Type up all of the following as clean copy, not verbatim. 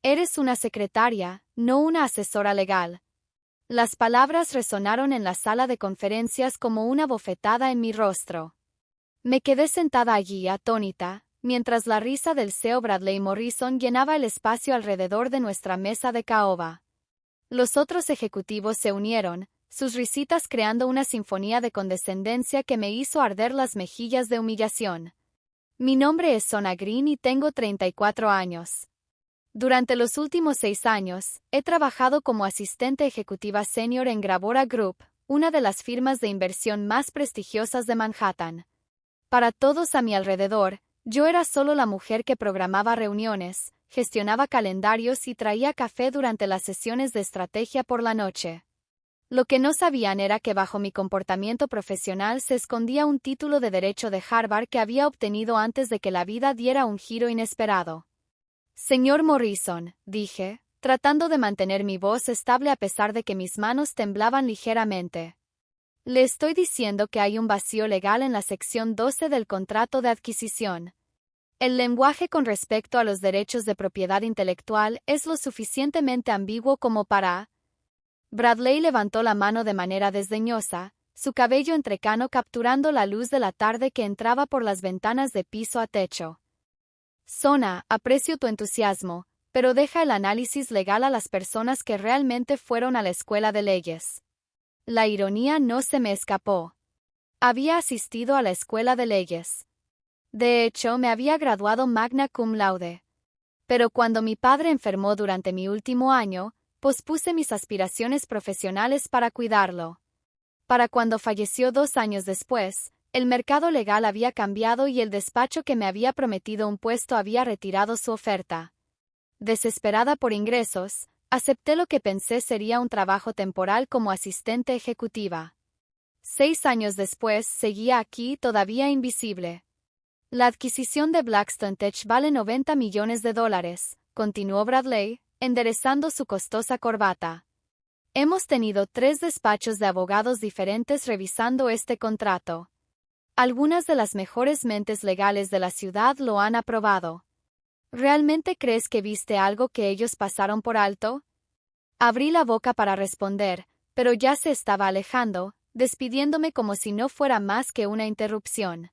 Eres una secretaria, no una asesora legal. Las palabras resonaron en la sala de conferencias como una bofetada en mi rostro. Me quedé sentada allí atónita, mientras la risa del CEO Bradley Morrison llenaba el espacio alrededor de nuestra mesa de caoba. Los otros ejecutivos se unieron, sus risitas creando una sinfonía de condescendencia que me hizo arder las mejillas de humillación. Mi nombre es Sona Green y tengo 34 años. Durante los últimos 6 años, he trabajado como asistente ejecutiva senior en Gravora Group, una de las firmas de inversión más prestigiosas de Manhattan. Para todos a mi alrededor, yo era solo la mujer que programaba reuniones, gestionaba calendarios y traía café durante las sesiones de estrategia por la noche. Lo que no sabían era que bajo mi comportamiento profesional se escondía un título de Derecho de Harvard que había obtenido antes de que la vida diera un giro inesperado. Señor Morrison, dije, tratando de mantener mi voz estable a pesar de que mis manos temblaban ligeramente. Le estoy diciendo que hay un vacío legal en la sección 12 del contrato de adquisición. El lenguaje con respecto a los derechos de propiedad intelectual es lo suficientemente ambiguo como para... Bradley levantó la mano de manera desdeñosa, su cabello entrecano capturando la luz de la tarde que entraba por las ventanas de piso a techo. Sona, aprecio tu entusiasmo, pero deja el análisis legal a las personas que realmente fueron a la escuela de leyes. La ironía no se me escapó. Había asistido a la escuela de leyes. De hecho, me había graduado magna cum laude. Pero cuando mi padre enfermó durante mi último año, pospuse mis aspiraciones profesionales para cuidarlo. Para cuando falleció 2 años después, el mercado legal había cambiado y el despacho que me había prometido un puesto había retirado su oferta. Desesperada por ingresos, acepté lo que pensé sería un trabajo temporal como asistente ejecutiva. 6 años después seguía aquí todavía invisible. La adquisición de Blackstone Tech vale $90 millones, continuó Bradley, enderezando su costosa corbata. Hemos tenido 3 despachos de abogados diferentes revisando este contrato. Algunas de las mejores mentes legales de la ciudad lo han aprobado. ¿Realmente crees que viste algo que ellos pasaron por alto? Abrí la boca para responder, pero ya se estaba alejando, despidiéndome como si no fuera más que una interrupción.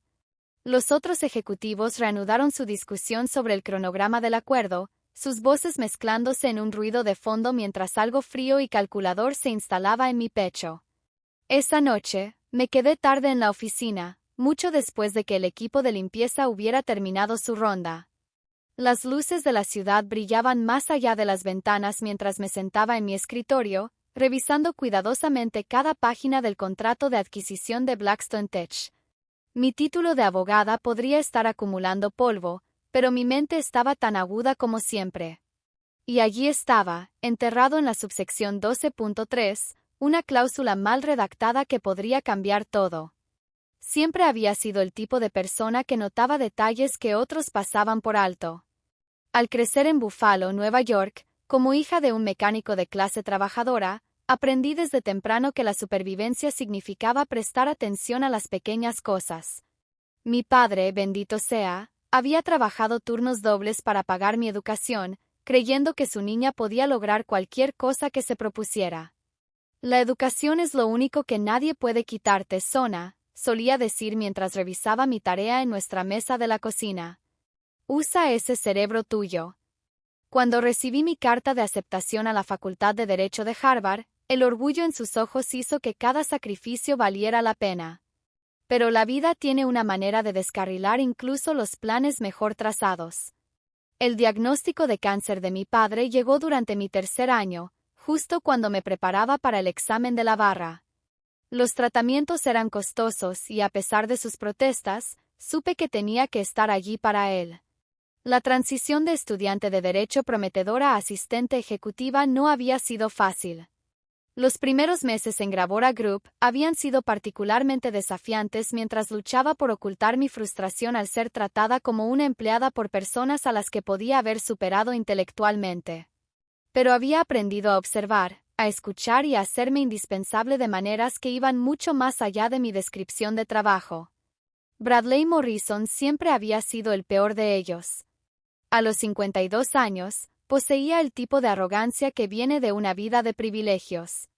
Los otros ejecutivos reanudaron su discusión sobre el cronograma del acuerdo, sus voces mezclándose en un ruido de fondo mientras algo frío y calculador se instalaba en mi pecho. Esa noche, me quedé tarde en la oficina, mucho después de que el equipo de limpieza hubiera terminado su ronda. Las luces de la ciudad brillaban más allá de las ventanas mientras me sentaba en mi escritorio, revisando cuidadosamente cada página del contrato de adquisición de Blackstone Tech. Mi título de abogada podría estar acumulando polvo, pero mi mente estaba tan aguda como siempre. Y allí estaba, enterrado en la subsección 12.3, una cláusula mal redactada que podría cambiar todo. Siempre había sido el tipo de persona que notaba detalles que otros pasaban por alto. Al crecer en Buffalo, Nueva York, como hija de un mecánico de clase trabajadora, aprendí desde temprano que la supervivencia significaba prestar atención a las pequeñas cosas. Mi padre, bendito sea, había trabajado turnos dobles para pagar mi educación, creyendo que su niña podía lograr cualquier cosa que se propusiera. La educación es lo único que nadie puede quitarte, Sona, solía decir mientras revisaba mi tarea en nuestra mesa de la cocina. Usa ese cerebro tuyo. Cuando recibí mi carta de aceptación a la Facultad de Derecho de Harvard, el orgullo en sus ojos hizo que cada sacrificio valiera la pena. Pero la vida tiene una manera de descarrilar incluso los planes mejor trazados. El diagnóstico de cáncer de mi padre llegó durante mi 3er año, justo cuando me preparaba para el examen de la barra. Los tratamientos eran costosos y a pesar de sus protestas, supe que tenía que estar allí para él. La transición de estudiante de derecho prometedora a asistente ejecutiva no había sido fácil. Los primeros meses en Gravora Group habían sido particularmente desafiantes mientras luchaba por ocultar mi frustración al ser tratada como una empleada por personas a las que podía haber superado intelectualmente. Pero había aprendido a observar, a escuchar y a hacerme indispensable de maneras que iban mucho más allá de mi descripción de trabajo. Bradley Morrison siempre había sido el peor de ellos. A los 52 años, Poseía el tipo de arrogancia que viene de una vida de privilegios.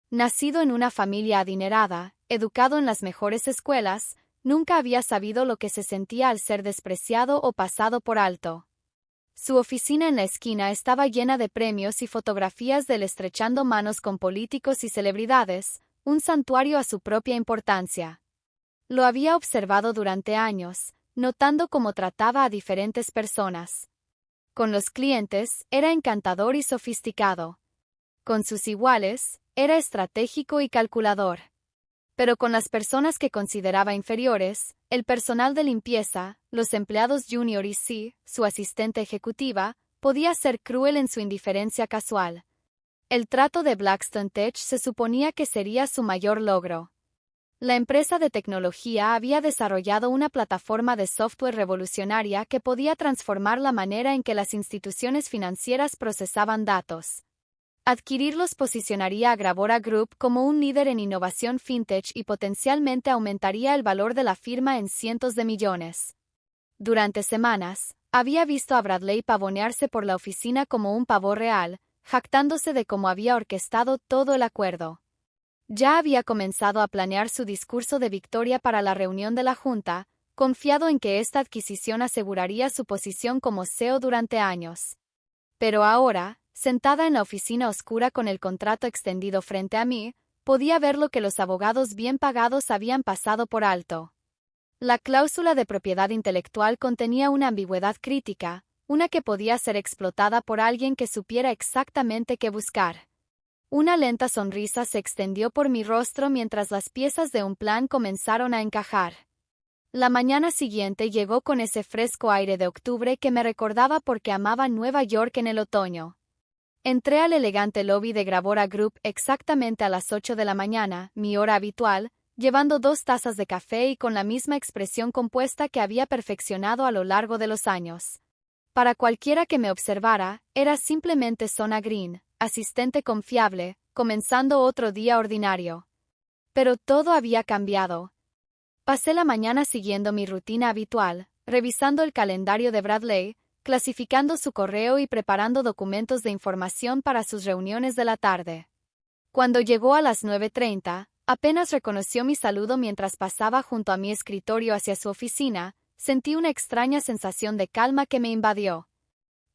Nacido en una familia adinerada, educado en las mejores escuelas, nunca había sabido lo que se sentía al ser despreciado o pasado por alto. Su oficina en la esquina estaba llena de premios y fotografías de él estrechando manos con políticos y celebridades, un santuario a su propia importancia. Lo había observado durante años, notando cómo trataba a diferentes personas. Con los clientes, era encantador y sofisticado. Con sus iguales, era estratégico y calculador. Pero con las personas que consideraba inferiores, el personal de limpieza, los empleados junior y su asistente ejecutiva, podía ser cruel en su indiferencia casual. El trato de Blackstone Tech se suponía que sería su mayor logro. La empresa de tecnología había desarrollado una plataforma de software revolucionaria que podía transformar la manera en que las instituciones financieras procesaban datos. Adquirirlos posicionaría a Gravora Group como un líder en innovación fintech y potencialmente aumentaría el valor de la firma en cientos de millones. Durante semanas, había visto a Bradley pavonearse por la oficina como un pavo real, jactándose de cómo había orquestado todo el acuerdo. Ya había comenzado a planear su discurso de victoria para la reunión de la Junta, confiado en que esta adquisición aseguraría su posición como CEO durante años. Pero ahora, sentada en la oficina oscura con el contrato extendido frente a mí, podía ver lo que los abogados bien pagados habían pasado por alto. La cláusula de propiedad intelectual contenía una ambigüedad crítica, una que podía ser explotada por alguien que supiera exactamente qué buscar. Una lenta sonrisa se extendió por mi rostro mientras las piezas de un plan comenzaron a encajar. La mañana siguiente llegó con ese fresco aire de octubre que me recordaba porque amaba Nueva York en el otoño. Entré al elegante lobby de Gravora Group exactamente a las 8 de la mañana, mi hora habitual, llevando 2 tazas de café y con la misma expresión compuesta que había perfeccionado a lo largo de los años. Para cualquiera que me observara, era simplemente Sona Green, asistente confiable, comenzando otro día ordinario. Pero todo había cambiado. Pasé la mañana siguiendo mi rutina habitual, revisando el calendario de Bradley, clasificando su correo y preparando documentos de información para sus reuniones de la tarde. Cuando llegó a las 9:30, apenas reconoció mi saludo mientras pasaba junto a mi escritorio hacia su oficina, sentí una extraña sensación de calma que me invadió.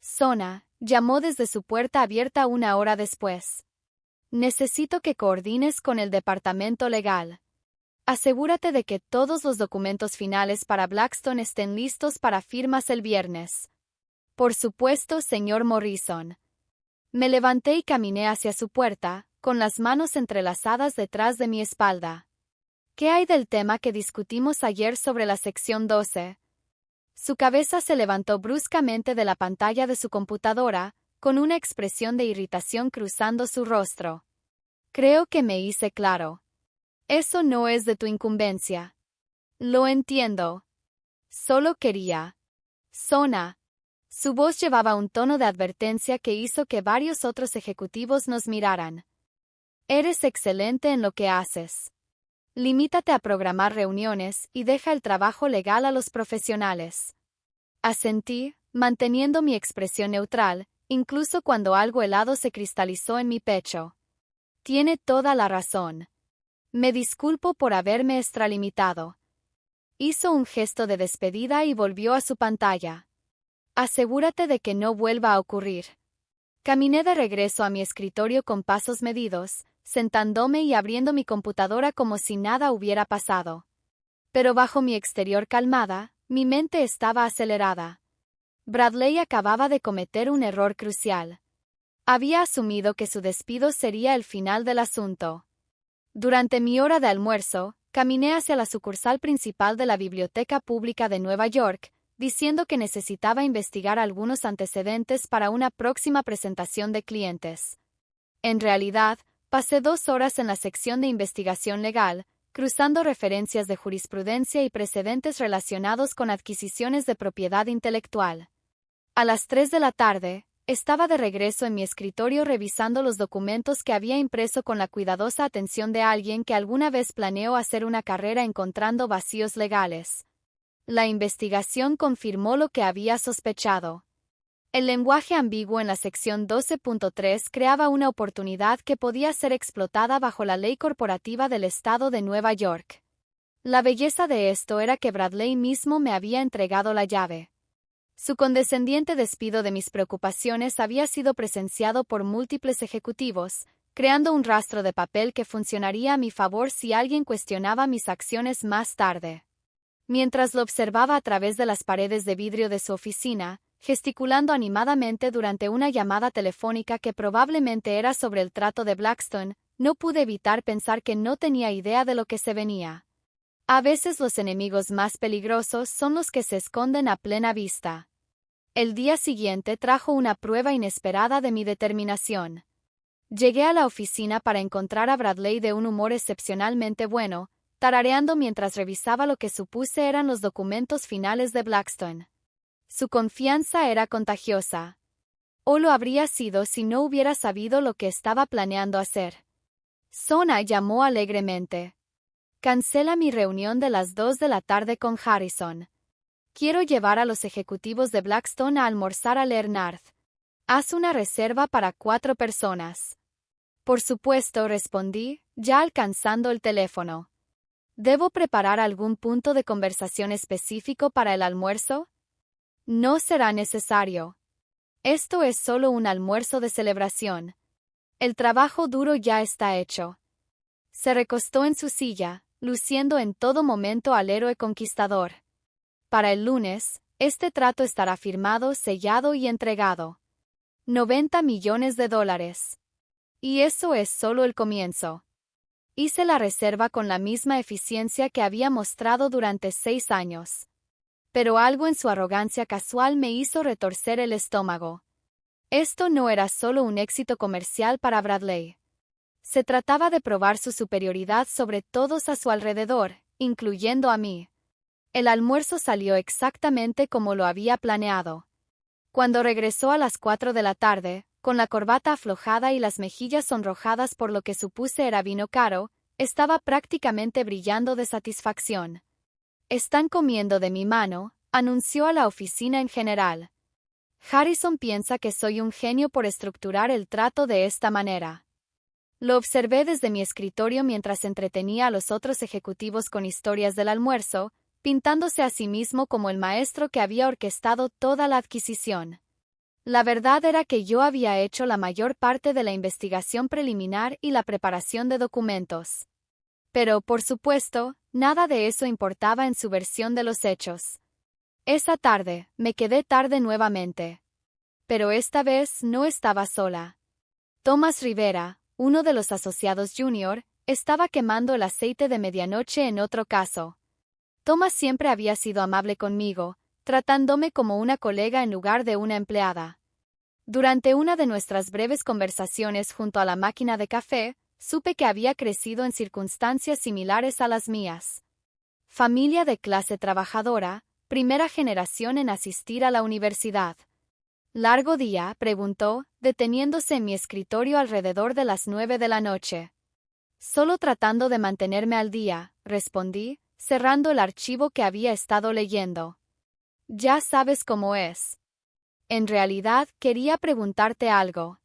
Sona, llamó desde su puerta abierta 1 hora después. Necesito que coordines con el departamento legal. Asegúrate de que todos los documentos finales para Blackstone estén listos para firmas el viernes. Por supuesto, señor Morrison. Me levanté y caminé hacia su puerta, con las manos entrelazadas detrás de mi espalda. ¿Qué hay del tema que discutimos ayer sobre la sección 12? Su cabeza se levantó bruscamente de la pantalla de su computadora, con una expresión de irritación cruzando su rostro. Creo que me hice claro. Eso no es de tu incumbencia. Lo entiendo. Solo quería. Sona. Su voz llevaba un tono de advertencia que hizo que varios otros ejecutivos nos miraran. Eres excelente en lo que haces. Limítate a programar reuniones y deja el trabajo legal a los profesionales. Asentí, manteniendo mi expresión neutral, incluso cuando algo helado se cristalizó en mi pecho. Tiene toda la razón. Me disculpo por haberme extralimitado. Hizo un gesto de despedida y volvió a su pantalla. Asegúrate de que no vuelva a ocurrir. Caminé de regreso a mi escritorio con pasos medidos, sentándome y abriendo mi computadora como si nada hubiera pasado. Pero bajo mi exterior calmada, mi mente estaba acelerada. Bradley acababa de cometer un error crucial. Había asumido que su despido sería el final del asunto. Durante mi hora de almuerzo, caminé hacia la sucursal principal de la Biblioteca Pública de Nueva York, diciendo que necesitaba investigar algunos antecedentes para una próxima presentación de clientes. En realidad, pasé 2 horas en la sección de investigación legal, cruzando referencias de jurisprudencia y precedentes relacionados con adquisiciones de propiedad intelectual. A las 3 de la tarde, estaba de regreso en mi escritorio revisando los documentos que había impreso con la cuidadosa atención de alguien que alguna vez planeó hacer una carrera encontrando vacíos legales. La investigación confirmó lo que había sospechado. El lenguaje ambiguo en la sección 12.3 creaba una oportunidad que podía ser explotada bajo la ley corporativa del estado de Nueva York. La belleza de esto era que Bradley mismo me había entregado la llave. Su condescendiente despido de mis preocupaciones había sido presenciado por múltiples ejecutivos, creando un rastro de papel que funcionaría a mi favor si alguien cuestionaba mis acciones más tarde. Mientras lo observaba a través de las paredes de vidrio de su oficina, gesticulando animadamente durante una llamada telefónica que probablemente era sobre el trato de Blackstone, no pude evitar pensar que no tenía idea de lo que se venía. A veces los enemigos más peligrosos son los que se esconden a plena vista. El día siguiente trajo una prueba inesperada de mi determinación. Llegué a la oficina para encontrar a Bradley de un humor excepcionalmente bueno, tarareando mientras revisaba lo que supuse eran los documentos finales de Blackstone. Su confianza era contagiosa. O lo habría sido si no hubiera sabido lo que estaba planeando hacer. Sona llamó alegremente. Cancela mi reunión de las 2 de la tarde con Harrison. Quiero llevar a los ejecutivos de Blackstone a almorzar al Ernard. Haz una reserva para 4 personas. Por supuesto, respondí, ya alcanzando el teléfono. ¿Debo preparar algún punto de conversación específico para el almuerzo? No será necesario. Esto es solo un almuerzo de celebración. El trabajo duro ya está hecho. Se recostó en su silla, luciendo en todo momento al héroe conquistador. Para el lunes, este trato estará firmado, sellado y entregado. $90 millones. Y eso es solo el comienzo. Hice la reserva con la misma eficiencia que había mostrado durante 6 años. Pero algo en su arrogancia casual me hizo retorcer el estómago. Esto no era solo un éxito comercial para Bradley. Se trataba de probar su superioridad sobre todos a su alrededor, incluyendo a mí. El almuerzo salió exactamente como lo había planeado. Cuando regresó a las 4 de la tarde, con la corbata aflojada y las mejillas sonrojadas por lo que supuse era vino caro, estaba prácticamente brillando de satisfacción. «Están comiendo de mi mano», anunció a la oficina en general. Harrison piensa que soy un genio por estructurar el trato de esta manera. Lo observé desde mi escritorio mientras entretenía a los otros ejecutivos con historias del almuerzo, pintándose a sí mismo como el maestro que había orquestado toda la adquisición. La verdad era que yo había hecho la mayor parte de la investigación preliminar y la preparación de documentos. Pero, por supuesto, nada de eso importaba en su versión de los hechos. Esa tarde, me quedé tarde nuevamente. Pero esta vez no estaba sola. Thomas Rivera, uno de los asociados junior, estaba quemando el aceite de medianoche en otro caso. Thomas siempre había sido amable conmigo, tratándome como una colega en lugar de una empleada. Durante una de nuestras breves conversaciones junto a la máquina de café, supe que había crecido en circunstancias similares a las mías. Familia de clase trabajadora, primera generación en asistir a la universidad. ¿Largo día?, preguntó, deteniéndose en mi escritorio alrededor de las 9 de la noche. Solo tratando de mantenerme al día, respondí, cerrando el archivo que había estado leyendo. Ya sabes cómo es. En realidad, quería preguntarte algo.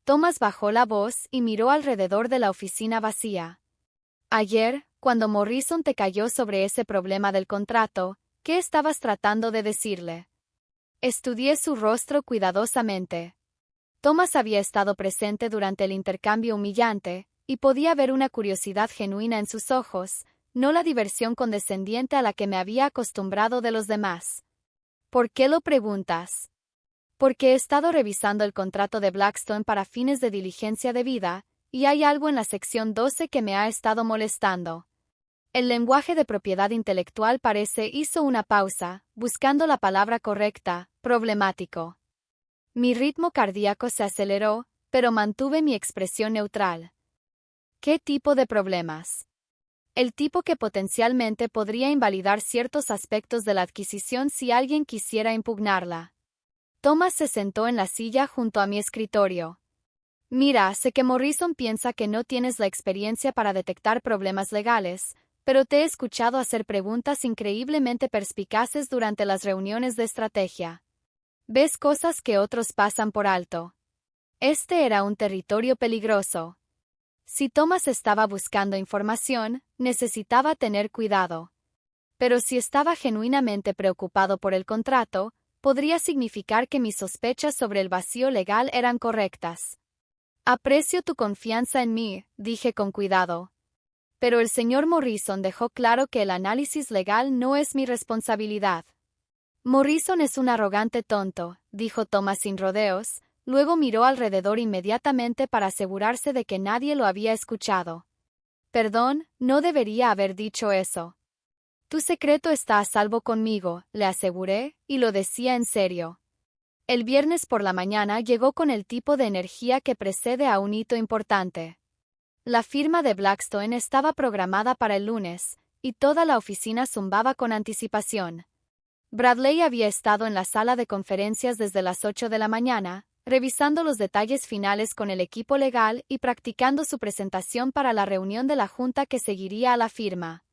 Thomas bajó la voz y miró alrededor de la oficina vacía. Ayer, cuando Morrison te cayó sobre ese problema del contrato, ¿qué estabas tratando de decirle? Estudié su rostro cuidadosamente. Thomas había estado presente durante el intercambio humillante, y podía ver una curiosidad genuina en sus ojos, no la diversión condescendiente a la que me había acostumbrado de los demás. ¿Por qué lo preguntas? Porque he estado revisando el contrato de Blackstone para fines de diligencia debida, y hay algo en la sección 12 que me ha estado molestando. El lenguaje de propiedad intelectual hizo una pausa, buscando la palabra correcta, problemático. Mi ritmo cardíaco se aceleró, pero mantuve mi expresión neutral. ¿Qué tipo de problemas? El tipo que potencialmente podría invalidar ciertos aspectos de la adquisición si alguien quisiera impugnarla. Thomas se sentó en la silla junto a mi escritorio. Mira, sé que Morrison piensa que no tienes la experiencia para detectar problemas legales, pero te he escuchado hacer preguntas increíblemente perspicaces durante las reuniones de estrategia. Ves cosas que otros pasan por alto. Este era un territorio peligroso. Si Thomas estaba buscando información, necesitaba tener cuidado. Pero si estaba genuinamente preocupado por el contrato, podría significar que mis sospechas sobre el vacío legal eran correctas. Aprecio tu confianza en mí, dije con cuidado. Pero el señor Morrison dejó claro que el análisis legal no es mi responsabilidad. Morrison es un arrogante tonto, dijo Thomas sin rodeos, luego miró alrededor inmediatamente para asegurarse de que nadie lo había escuchado. Perdón, no debería haber dicho eso. Tu secreto está a salvo conmigo, le aseguré, y lo decía en serio. El viernes por la mañana llegó con el tipo de energía que precede a un hito importante. La firma de Blackstone estaba programada para el lunes, y toda la oficina zumbaba con anticipación. Bradley había estado en la sala de conferencias desde las 8 de la mañana, revisando los detalles finales con el equipo legal y practicando su presentación para la reunión de la junta que seguiría a la firma.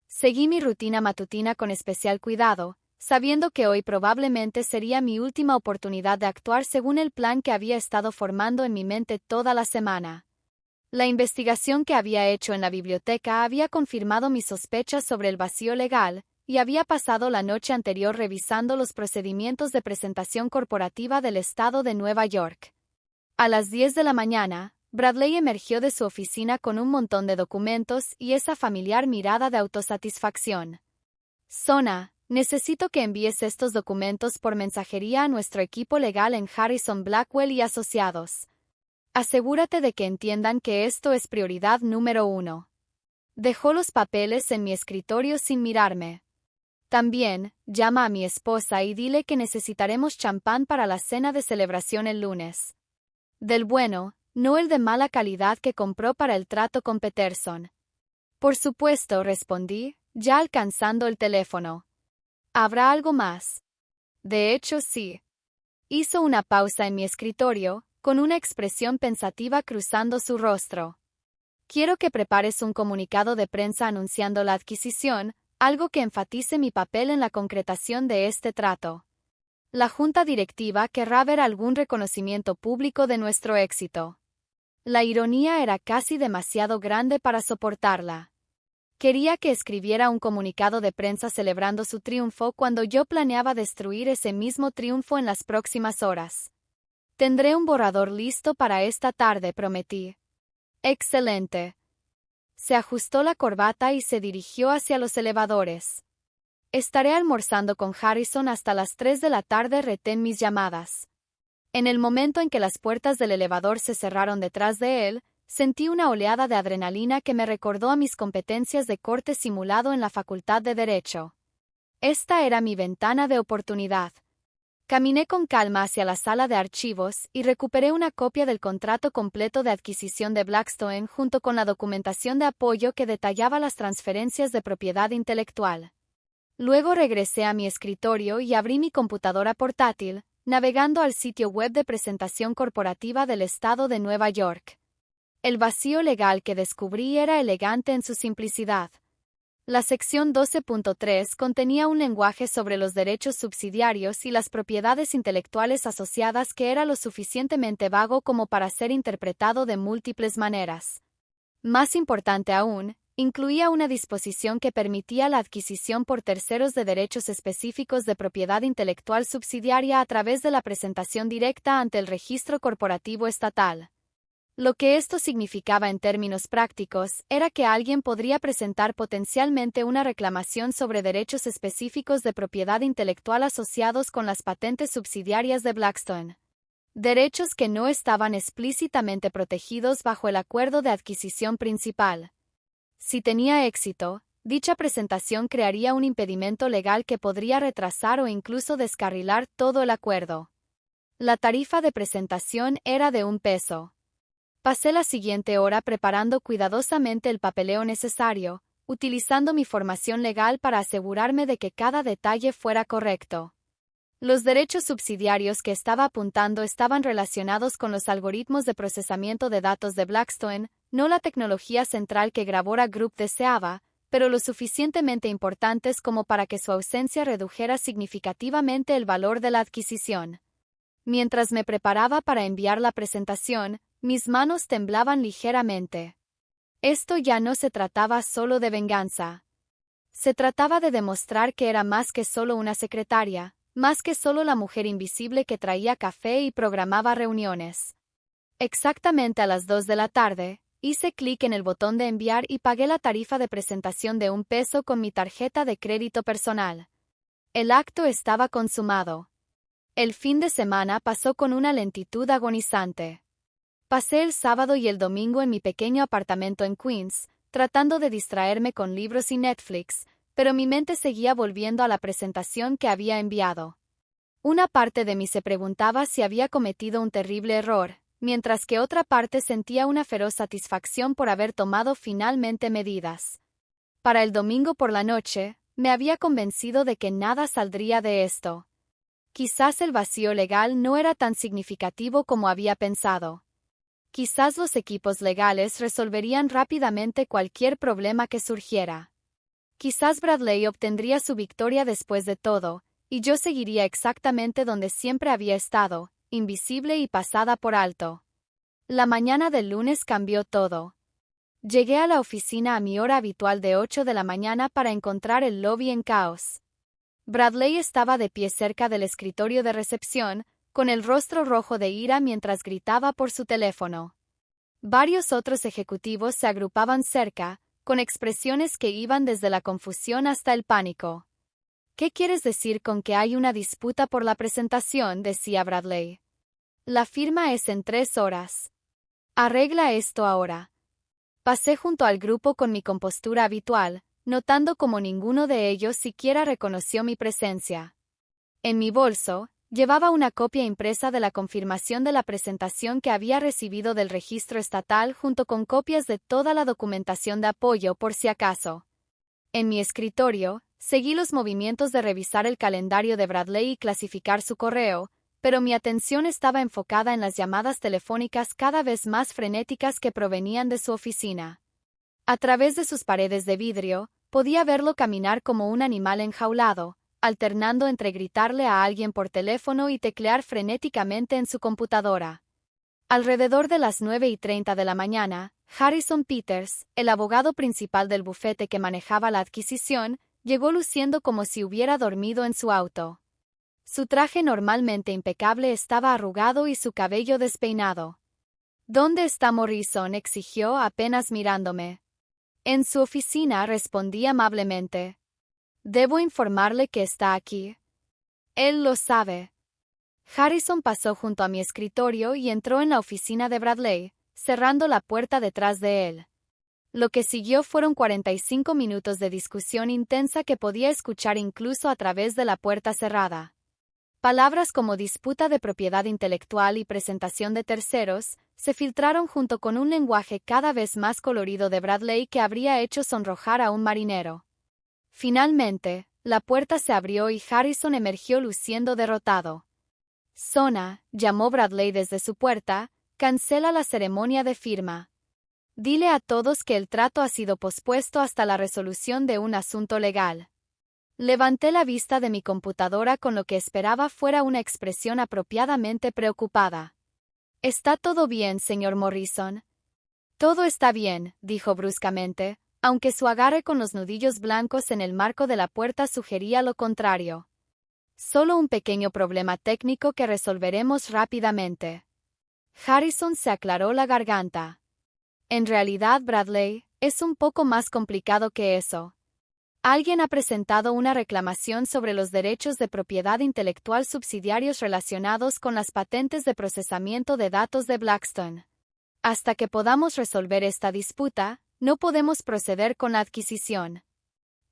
Seguí mi rutina matutina con especial cuidado, sabiendo que hoy probablemente sería mi última oportunidad de actuar según el plan que había estado formando en mi mente toda la semana. La investigación que había hecho en la biblioteca había confirmado mis sospechas sobre el vacío legal, y había pasado la noche anterior revisando los procedimientos de presentación corporativa del estado de Nueva York. A las 10 de la mañana, Bradley emergió de su oficina con un montón de documentos y esa familiar mirada de autosatisfacción. Sona, necesito que envíes estos documentos por mensajería a nuestro equipo legal en Harrison Blackwell y Asociados. Asegúrate de que entiendan que esto es prioridad número 1. Dejó los papeles en mi escritorio sin mirarme. También, llama a mi esposa y dile que necesitaremos champán para la cena de celebración el lunes. Del bueno, no el de mala calidad que compró para el trato con Peterson. Por supuesto, respondí, ya alcanzando el teléfono. ¿Habrá algo más? De hecho, sí. Hizo una pausa en mi escritorio, con una expresión pensativa cruzando su rostro. Quiero que prepares un comunicado de prensa anunciando la adquisición, algo que enfatice mi papel en la concretación de este trato. La junta directiva querrá ver algún reconocimiento público de nuestro éxito. La ironía era casi demasiado grande para soportarla. Quería que escribiera un comunicado de prensa celebrando su triunfo cuando yo planeaba destruir ese mismo triunfo en las próximas horas. Tendré un borrador listo para esta tarde, prometí. Excelente. Se ajustó la corbata y se dirigió hacia los elevadores. Estaré almorzando con Harrison hasta las 3 de la tarde, retén mis llamadas. En el momento en que las puertas del elevador se cerraron detrás de él, sentí una oleada de adrenalina que me recordó a mis competencias de corte simulado en la Facultad de Derecho. Esta era mi ventana de oportunidad. Caminé con calma hacia la sala de archivos y recuperé una copia del contrato completo de adquisición de Blackstone junto con la documentación de apoyo que detallaba las transferencias de propiedad intelectual. Luego regresé a mi escritorio y abrí mi computadora portátil, navegando al sitio web de presentación corporativa del estado de Nueva York. El vacío legal que descubrí era elegante en su simplicidad. La sección 12.3 contenía un lenguaje sobre los derechos subsidiarios y las propiedades intelectuales asociadas que era lo suficientemente vago como para ser interpretado de múltiples maneras. Más importante aún, incluía una disposición que permitía la adquisición por terceros de derechos específicos de propiedad intelectual subsidiaria a través de la presentación directa ante el registro corporativo estatal. Lo que esto significaba en términos prácticos era que alguien podría presentar potencialmente una reclamación sobre derechos específicos de propiedad intelectual asociados con las patentes subsidiarias de Blackstone. Derechos que no estaban explícitamente protegidos bajo el acuerdo de adquisición principal. Si tenía éxito, dicha presentación crearía un impedimento legal que podría retrasar o incluso descarrilar todo el acuerdo. La tarifa de presentación era de $1. Pasé la siguiente hora preparando cuidadosamente el papeleo necesario, utilizando mi formación legal para asegurarme de que cada detalle fuera correcto. Los derechos subsidiarios que estaba apuntando estaban relacionados con los algoritmos de procesamiento de datos de Blackstone, no la tecnología central que Gravora Group deseaba, pero lo suficientemente importantes como para que su ausencia redujera significativamente el valor de la adquisición. Mientras me preparaba para enviar la presentación, mis manos temblaban ligeramente. Esto ya no se trataba solo de venganza. Se trataba de demostrar que era más que solo una secretaria, más que solo la mujer invisible que traía café y programaba reuniones. Exactamente a las 2 de la tarde, hice clic en el botón de enviar y pagué la tarifa de presentación de $1 con mi tarjeta de crédito personal. El acto estaba consumado. El fin de semana pasó con una lentitud agonizante. Pasé el sábado y el domingo en mi pequeño apartamento en Queens, tratando de distraerme con libros y Netflix, pero mi mente seguía volviendo a la presentación que había enviado. Una parte de mí se preguntaba si había cometido un terrible error, mientras que otra parte sentía una feroz satisfacción por haber tomado finalmente medidas. Para el domingo por la noche, me había convencido de que nada saldría de esto. Quizás el vacío legal no era tan significativo como había pensado. Quizás los equipos legales resolverían rápidamente cualquier problema que surgiera. Quizás Bradley obtendría su victoria después de todo, y yo seguiría exactamente donde siempre había estado, invisible y pasada por alto. La mañana del lunes cambió todo. Llegué a la oficina a mi hora habitual de 8 de la mañana para encontrar el lobby en caos. Bradley estaba de pie cerca del escritorio de recepción, con el rostro rojo de ira mientras gritaba por su teléfono. Varios otros ejecutivos se agrupaban cerca, con expresiones que iban desde la confusión hasta el pánico. ¿Qué quieres decir con que hay una disputa por la presentación?, decía Bradley. La firma es en 3 horas. Arregla esto ahora. Pasé junto al grupo con mi compostura habitual, notando como ninguno de ellos siquiera reconoció mi presencia. En mi bolso, llevaba una copia impresa de la confirmación de la presentación que había recibido del registro estatal junto con copias de toda la documentación de apoyo por si acaso. En mi escritorio, seguí los movimientos de revisar el calendario de Bradley y clasificar su correo, pero mi atención estaba enfocada en las llamadas telefónicas cada vez más frenéticas que provenían de su oficina. A través de sus paredes de vidrio, podía verlo caminar como un animal enjaulado, alternando entre gritarle a alguien por teléfono y teclear frenéticamente en su computadora. Alrededor de las 9:30 de la mañana, Harrison Peters, el abogado principal del bufete que manejaba la adquisición, llegó luciendo como si hubiera dormido en su auto. Su traje normalmente impecable estaba arrugado y su cabello despeinado. ¿Dónde está Morrison?, exigió apenas mirándome. En su oficina, respondí amablemente. ¿Debo informarle que está aquí? Él lo sabe. Harrison pasó junto a mi escritorio y entró en la oficina de Bradley, cerrando la puerta detrás de él. Lo que siguió fueron 45 minutos de discusión intensa que podía escuchar incluso a través de la puerta cerrada. Palabras como disputa de propiedad intelectual y presentación de terceros se filtraron junto con un lenguaje cada vez más colorido de Bradley que habría hecho sonrojar a un marinero. Finalmente, la puerta se abrió y Harrison emergió luciendo derrotado. Sona, llamó Bradley desde su puerta, cancela la ceremonia de firma. Dile a todos que el trato ha sido pospuesto hasta la resolución de un asunto legal. Levanté la vista de mi computadora con lo que esperaba fuera una expresión apropiadamente preocupada. ¿Está todo bien, señor Morrison? Todo está bien, dijo bruscamente, aunque su agarre con los nudillos blancos en el marco de la puerta sugería lo contrario. Solo un pequeño problema técnico que resolveremos rápidamente. Harrison se aclaró la garganta. En realidad, Bradley, es un poco más complicado que eso. Alguien ha presentado una reclamación sobre los derechos de propiedad intelectual subsidiarios relacionados con las patentes de procesamiento de datos de Blackstone. Hasta que podamos resolver esta disputa, no podemos proceder con la adquisición.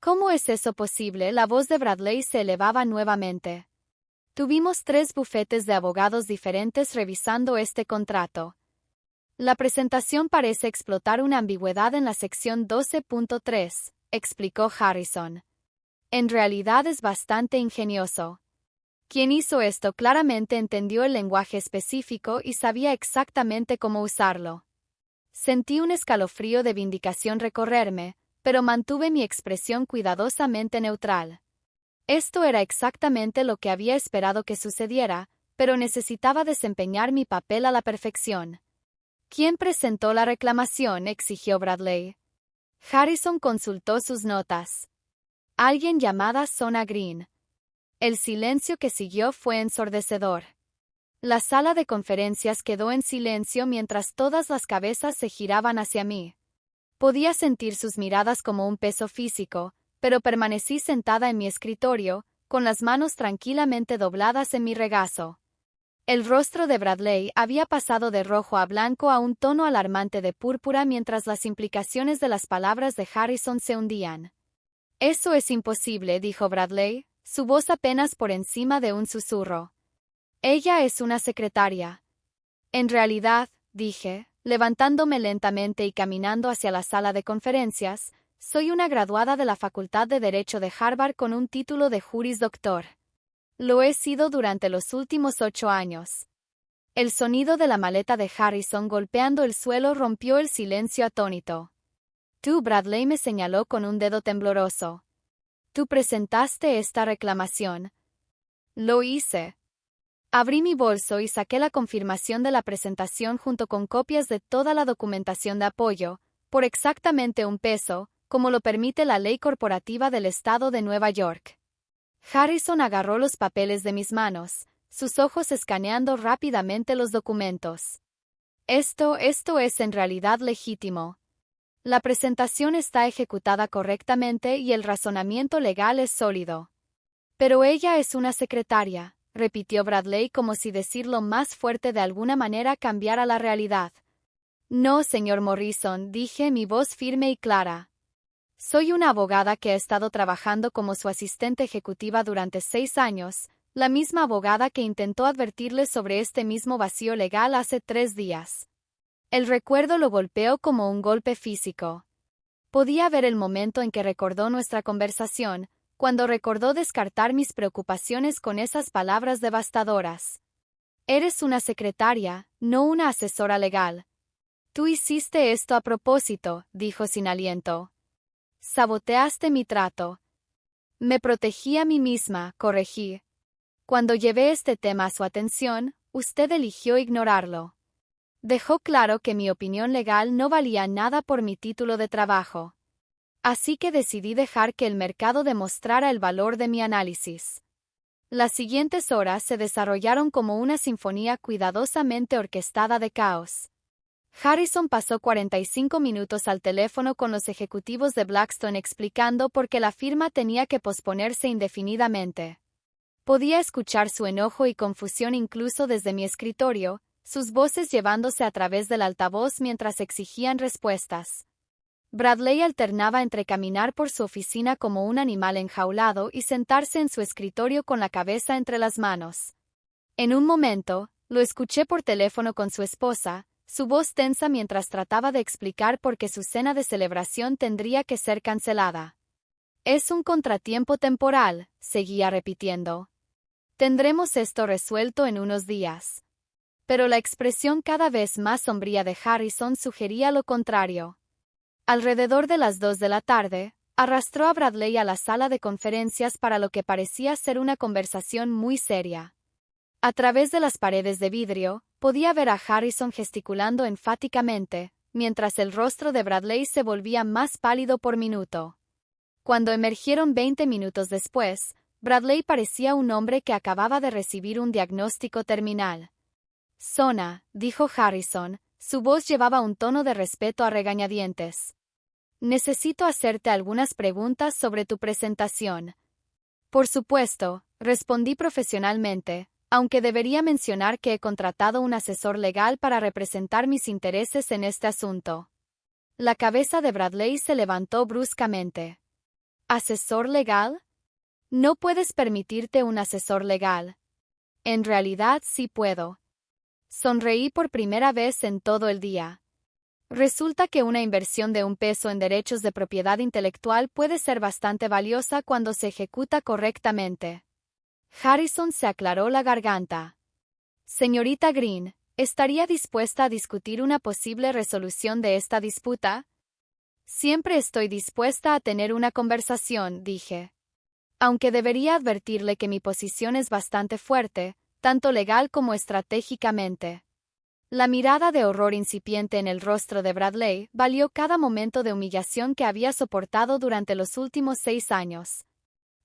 ¿Cómo es eso posible? La voz de Bradley se elevaba nuevamente. Tuvimos 3 bufetes de abogados diferentes revisando este contrato. La presentación parece explotar una ambigüedad en la sección 12.3. explicó Harrison. En realidad es bastante ingenioso. Quien hizo esto claramente entendió el lenguaje específico y sabía exactamente cómo usarlo. Sentí un escalofrío de vindicación recorrerme, pero mantuve mi expresión cuidadosamente neutral. Esto era exactamente lo que había esperado que sucediera, pero necesitaba desempeñar mi papel a la perfección. ¿Quién presentó la reclamación?, exigió Bradley. Harrison consultó sus notas. Alguien llamada Sona Green. El silencio que siguió fue ensordecedor. La sala de conferencias quedó en silencio mientras todas las cabezas se giraban hacia mí. Podía sentir sus miradas como un peso físico, pero permanecí sentada en mi escritorio, con las manos tranquilamente dobladas en mi regazo. El rostro de Bradley había pasado de rojo a blanco a un tono alarmante de púrpura mientras las implicaciones de las palabras de Harrison se hundían. «Eso es imposible», dijo Bradley, su voz apenas por encima de un susurro. «Ella es una secretaria». «En realidad», dije, levantándome lentamente y caminando hacia la sala de conferencias, «soy una graduada de la Facultad de Derecho de Harvard con un título de Juris Doctor. Lo he sido durante los últimos 8 años». El sonido de la maleta de Harrison golpeando el suelo rompió el silencio atónito. «Tú», Bradley me señaló con un dedo tembloroso. «Tú presentaste esta reclamación». «Lo hice». Abrí mi bolso y saqué la confirmación de la presentación junto con copias de toda la documentación de apoyo, por exactamente $1, como lo permite la ley corporativa del estado de Nueva York. Harrison agarró los papeles de mis manos, sus ojos escaneando rápidamente los documentos. Esto es en realidad legítimo. La presentación está ejecutada correctamente y el razonamiento legal es sólido. Pero ella es una secretaria, repitió Bradley como si decirlo más fuerte de alguna manera cambiara la realidad. No, señor Morrison, dije, mi voz firme y clara. Soy una abogada que ha estado trabajando como su asistente ejecutiva durante 6 años, la misma abogada que intentó advertirle sobre este mismo vacío legal hace 3 días. El recuerdo lo golpeó como un golpe físico. Podía ver el momento en que recordó nuestra conversación, cuando recordó descartar mis preocupaciones con esas palabras devastadoras. Eres una secretaria, no una asesora legal. Tú hiciste esto a propósito, dijo sin aliento. Saboteaste mi trato. Me protegí a mí misma, corregí. Cuando llevé este tema a su atención, usted eligió ignorarlo. Dejó claro que mi opinión legal no valía nada por mi título de trabajo. Así que decidí dejar que el mercado demostrara el valor de mi análisis. Las siguientes horas se desarrollaron como una sinfonía cuidadosamente orquestada de caos. Harrison pasó 45 minutos al teléfono con los ejecutivos de Blackstone explicando por qué la firma tenía que posponerse indefinidamente. Podía escuchar su enojo y confusión incluso desde mi escritorio, sus voces llevándose a través del altavoz mientras exigían respuestas. Bradley alternaba entre caminar por su oficina como un animal enjaulado y sentarse en su escritorio con la cabeza entre las manos. En un momento, lo escuché por teléfono con su esposa, su voz tensa mientras trataba de explicar por qué su cena de celebración tendría que ser cancelada. «Es un contratiempo temporal», seguía repitiendo. «Tendremos esto resuelto en unos días». Pero la expresión cada vez más sombría de Harrison sugería lo contrario. Alrededor de las 2 de la tarde, arrastró a Bradley a la sala de conferencias para lo que parecía ser una conversación muy seria. A través de las paredes de vidrio, podía ver a Harrison gesticulando enfáticamente, mientras el rostro de Bradley se volvía más pálido por minuto. Cuando emergieron 20 minutos después, Bradley parecía un hombre que acababa de recibir un diagnóstico terminal. «Sona», dijo Harrison, su voz llevaba un tono de respeto a regañadientes. «Necesito hacerte algunas preguntas sobre tu presentación». «Por supuesto», respondí profesionalmente, aunque debería mencionar que he contratado un asesor legal para representar mis intereses en este asunto. La cabeza de Bradley se levantó bruscamente. «¿Asesor legal? No puedes permitirte un asesor legal». «En realidad sí puedo». Sonreí por primera vez en todo el día. Resulta que una inversión de $1 en derechos de propiedad intelectual puede ser bastante valiosa cuando se ejecuta correctamente. Harrison se aclaró la garganta. «Señorita Green, ¿estaría dispuesta a discutir una posible resolución de esta disputa?» Siempre estoy dispuesta a tener una conversación, dije. Aunque debería advertirle que mi posición es bastante fuerte, tanto legal como estratégicamente. La mirada de horror incipiente en el rostro de Bradley valió cada momento de humillación que había soportado durante los últimos 6 años.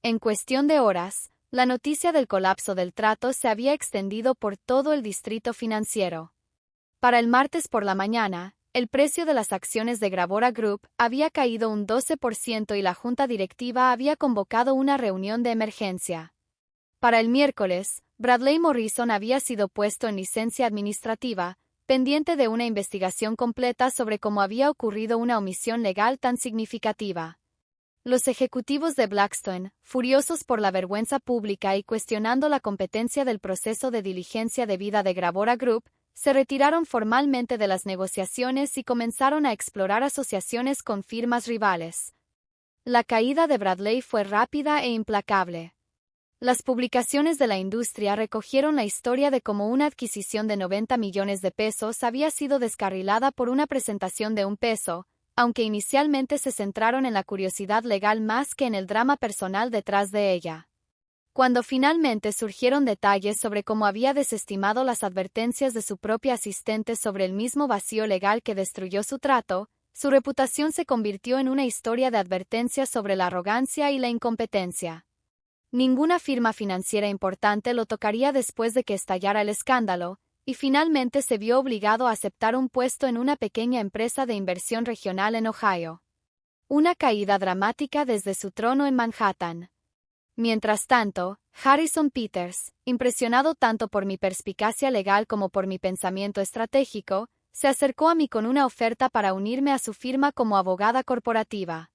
En cuestión de horas, la noticia del colapso del trato se había extendido por todo el distrito financiero. Para el martes por la mañana, el precio de las acciones de Gravora Group había caído un 12% y la junta directiva había convocado una reunión de emergencia. Para el miércoles, Bradley Morrison había sido puesto en licencia administrativa, pendiente de una investigación completa sobre cómo había ocurrido una omisión legal tan significativa. Los ejecutivos de Blackstone, furiosos por la vergüenza pública y cuestionando la competencia del proceso de diligencia debida de Gravora Group, se retiraron formalmente de las negociaciones y comenzaron a explorar asociaciones con firmas rivales. La caída de Bradley fue rápida e implacable. Las publicaciones de la industria recogieron la historia de cómo una adquisición de 90 millones de pesos había sido descarrilada por una presentación de $1, aunque inicialmente se centraron en la curiosidad legal más que en el drama personal detrás de ella. Cuando finalmente surgieron detalles sobre cómo había desestimado las advertencias de su propia asistente sobre el mismo vacío legal que destruyó su trato, su reputación se convirtió en una historia de advertencias sobre la arrogancia y la incompetencia. Ninguna firma financiera importante lo tocaría después de que estallara el escándalo, y finalmente se vio obligado a aceptar un puesto en una pequeña empresa de inversión regional en Ohio. Una caída dramática desde su trono en Manhattan. Mientras tanto, Harrison Peters, impresionado tanto por mi perspicacia legal como por mi pensamiento estratégico, se acercó a mí con una oferta para unirme a su firma como abogada corporativa.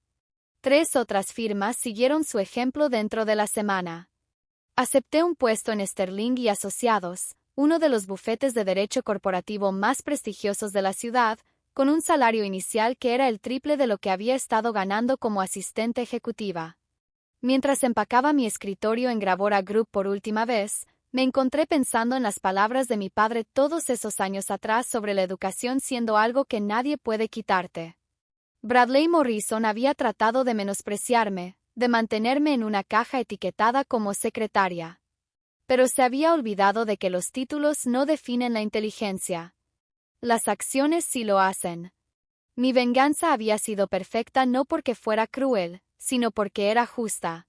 3 otras firmas siguieron su ejemplo dentro de la semana. Acepté un puesto en Sterling y Asociados, uno de los bufetes de derecho corporativo más prestigiosos de la ciudad, con un salario inicial que era el triple de lo que había estado ganando como asistente ejecutiva. Mientras empacaba mi escritorio en Gravora Group por última vez, me encontré pensando en las palabras de mi padre todos esos años atrás sobre la educación siendo algo que nadie puede quitarte. Bradley Morrison había tratado de menospreciarme, de mantenerme en una caja etiquetada como secretaria. Pero se había olvidado de que los títulos no definen la inteligencia. Las acciones sí lo hacen. Mi venganza había sido perfecta no porque fuera cruel, sino porque era justa.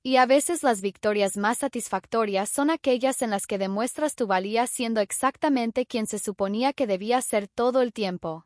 Y a veces las victorias más satisfactorias son aquellas en las que demuestras tu valía siendo exactamente quien se suponía que debía ser todo el tiempo.